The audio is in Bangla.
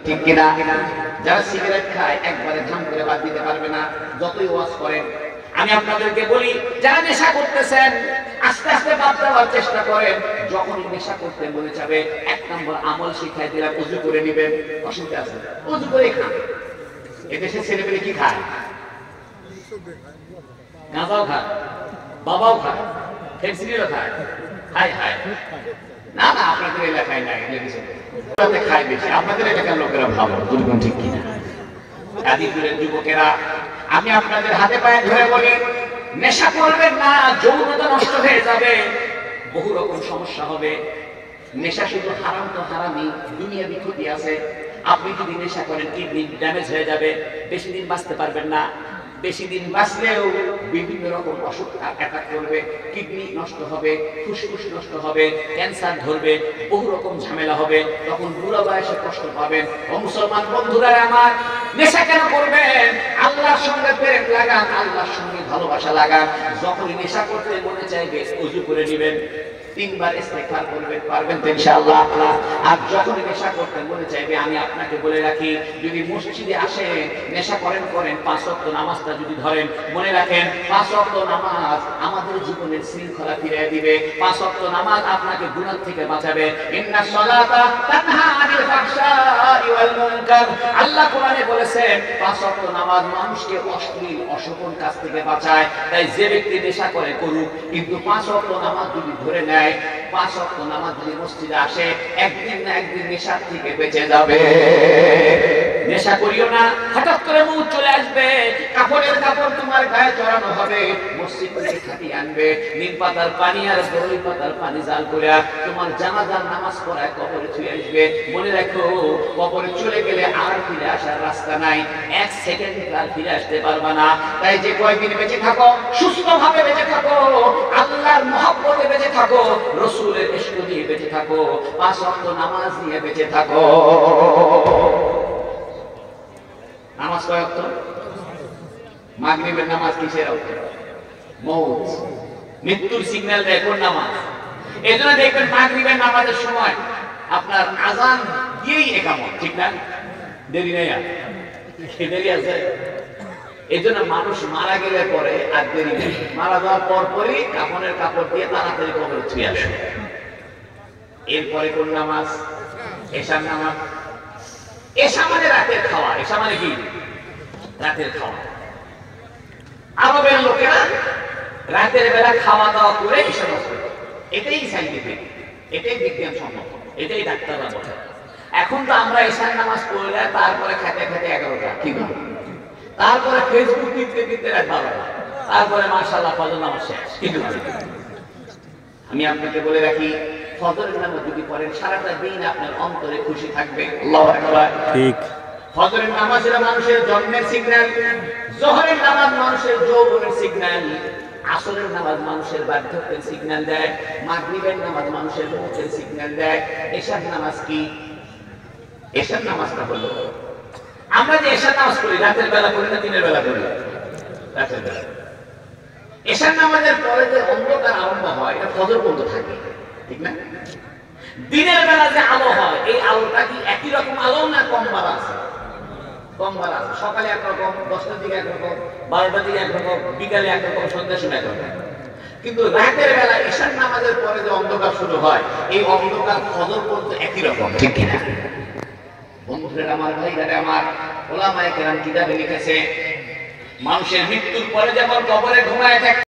ঠিক কিনা? যারা সিগারেট খায় একবারে ধাম করে বাদ দিতে পারবে না, যতই ওয়াজ করেন। আমি আপনাদেরকে বলি, যারা নেশা করতেছেন আস্তে আস্তে বাদ দেওয়ার চেষ্টা করেন। যখনই নেশা করতে মনে যাবে, 1 নম্বর আমল শিখাই দিলাম, ওযু করে নেবেন। অসুবিধা আছে? ওযু করে খান। এদেশে ছেলেমেয়ে কি খায়? গাঁজাও খায়, বাবাও খায়, ফেন্সিডিলও খায়। হায় হায়, না না, আপনাদের এলাকায় নাই, ওরাতে খায় বেশি। আপনাদের এলাকার লোকেরা ভালো, দুর্গুণ, ঠিক কিনা? গাজীপুরের যুবকেরা, আমি আপনাদের হাতে পায়ে ধরে বলি, নেশা করবেন না, যৌনতা নষ্ট হয়ে যাবে, বহু রকম সমস্যা হবে। নেশা শুধু হারাম তো হারামই, দুনিয়া বিক্ষতি আছে। আপনি যদি নেশা করেন, কিডনি ড্যামেজ হয়ে যাবে, বেশি দিন বাঁচতে পারবেন না। বেশি দিন বাঁচলেও বিভিন্ন রকম অসুখ অ্যাটাক করবে, কিডনি নষ্ট হবে, ফুসফুস নষ্ট হবে, ক্যান্সার ধরবে, বহু রকম ঝামেলা হবে, তখন বুড়া বয়সে কষ্ট পাবেন। ও মুসলমান বন্ধুরা আমার, নেশা কেন করবেন? আল্লাহর সঙ্গে প্রেম লাগান, আল্লাহর সঙ্গে ভালোবাসা লাগান। যখনই নেশা করতে মনে চাইবে, ওযু করে নেবেন, 3 বার ইস্তেগফার করবেন, পারবেন তো ইনশাআল্লাহ। আর যখনই নেশা করতে মনে চাইবে, আমি আপনাকে বলে রাখি, যদি মসজিদে আসেন, নেশা করেন 5 ওয়াক্ত নামাজটা যদি ধরেন, মনে রাখেন 5 ওয়াক্ত নামাজ আমাদের জীবনের শৃঙ্খলা ফিরিয়ে দিবে। 5 ওয়াক্ত নামাজ আপনাকে গুনাহ থেকে বাঁচাবে। ইন্নাস সালাতা তানহা আনিল ফাহশাই ওয়াল মুনকার। আল্লাহ কোরআনে বলেছেন 5 ওয়াক্ত নামাজ মানুষকে অশ্লীল অশোভন কাজ থেকে বাঁচায়। তাই যে ব্যক্তি নেশা করে করুক, কিন্তু 5 ওয়াক্ত নামাজ যদি ধরে নেয়, 5 ওয়াক্ত নামাজ যদি মসজিদে আসে, একদিন না একদিন নেশার থেকে বেঁচে যাবে। নেশা করিও না, হঠাৎ করে মৌত চলে আসবে, কাপড়ের কাপড় তোমার গায়ে চড়ানো হবে, মসজিদ থেকে খাটিয়ে আনবে, নিম পাতার পানি আর বরই পাতার পানি জাল করে তোমার জানাজার নামাজ পড়ায় কবরে ছুঁয়ে আসবে। মনে রাখো, কবরে চলে গেলে আর ফিরে আসার রাস্তা নাই, 1 সেকেন্ড আর ফিরে আসতে পারবা না। তাই যে কয়েকদিন বেঁচে থাকো, সুস্থভাবে বেঁচে থাকো, আল্লাহর মহব্বতে বেঁচে থাকো, রাসূলের ইশক নিয়ে বেঁচে থাকো, 5 ওয়াক্ত নামাজ নিয়ে বেঁচে থাকো। নামাজ কয় ওয়াক্ত? মাগরিবের নামাজ কিসের ওয়াক্ত? মওত, মৃত্যুর সিগন্যাল দেয় কোন নামাজ। এজন্য দেখবেন মাগরিবের নামাজের সময় আপনার আযান দিয়েই ইকামত, ঠিক না? দেরি নেই, আর দেরি আছে। এজন্য মানুষ মারা গেলে পরে আর দেরি নেই, মারা যাওয়ার পরই কাফনের কাপড় দিয়ে তাড়াতাড়ি কবরে ছুঁয়ে আসে। এরপরে কোন নামাজ? এশার নামাজ। এশা মানে রাতের খাওয়া। এশা মানে কি? রাতের খাওয়া। আরবের লোকেরা রাতের বেলা খাওয়া দাওয়া করে এশা নামাজ পড়ে। এটাই সাইন্টিফিক, এটাই বিজ্ঞানসম্মত, এটাই ডাক্তাররা বলে। এখন তো আমরা এশার নামাজ পড়লে তারপরে খেতে খেতে 11টা, কি বল? তারপরে ফেসবুক টিপতে টিপতে রাত 12টা, তারপরে মাশাআল্লাহ ফজর নামাজ শেষ। কিন্তু আমি আপনাকে বলে রাখি, ফজরের নামাজ যদি পড়েন, সারাটা দিন আপনার অন্তরে খুশি থাকবে। আল্লাহু আকবার। ঠিক। ফজরের নামাজ এটা মানুষের জন্মের সিগন্যাল, যোহরের নামাজ মানুষের যৌবনের সিগন্যাল, আসরের নামাজ মানুষের বার্ধক্যের সিগন্যাল দেয়, মাগরিবের নামাজ মানুষের মৌতের সিগন্যাল দেয়। এশার নামাজ কি? এশার নামাজটা হলো, আমরা যে এশার নামাজ পড়ি রাতের বেলা পড়ি না দিনের বেলা পড়ি? রাতের বেলা। এশার নামাজের পরে যে অন্ধকার আরম্ভ হয়, এটা ফজর পর্যন্ত থাকে, ঠিক না? দিনের বেলা যে আলো হয়, এই আলোটা কি একই রকম আলো না কম বাড়া আছে? কম বাড়া আছে। সকালে একরকম, 10টার দিকে একরকম, 12টার দিকে একরকম, বিকালে একরকম, সন্ধ্যার সময় একরকম। কিন্তু রাতের বেলা এশার নামাজের পরে যে অন্ধকার শুরু হয়, এই অন্ধকার ফজর পর্যন্ত একই রকম, ঠিক কিনা? বন্ধুরা আমার, ভাইরা আমার, ওলামায়ে কেরাম কিতাবে লিখেছে, মানুষের মৃত্যুর পরে যেমন কবরে ঘুমায় থাকে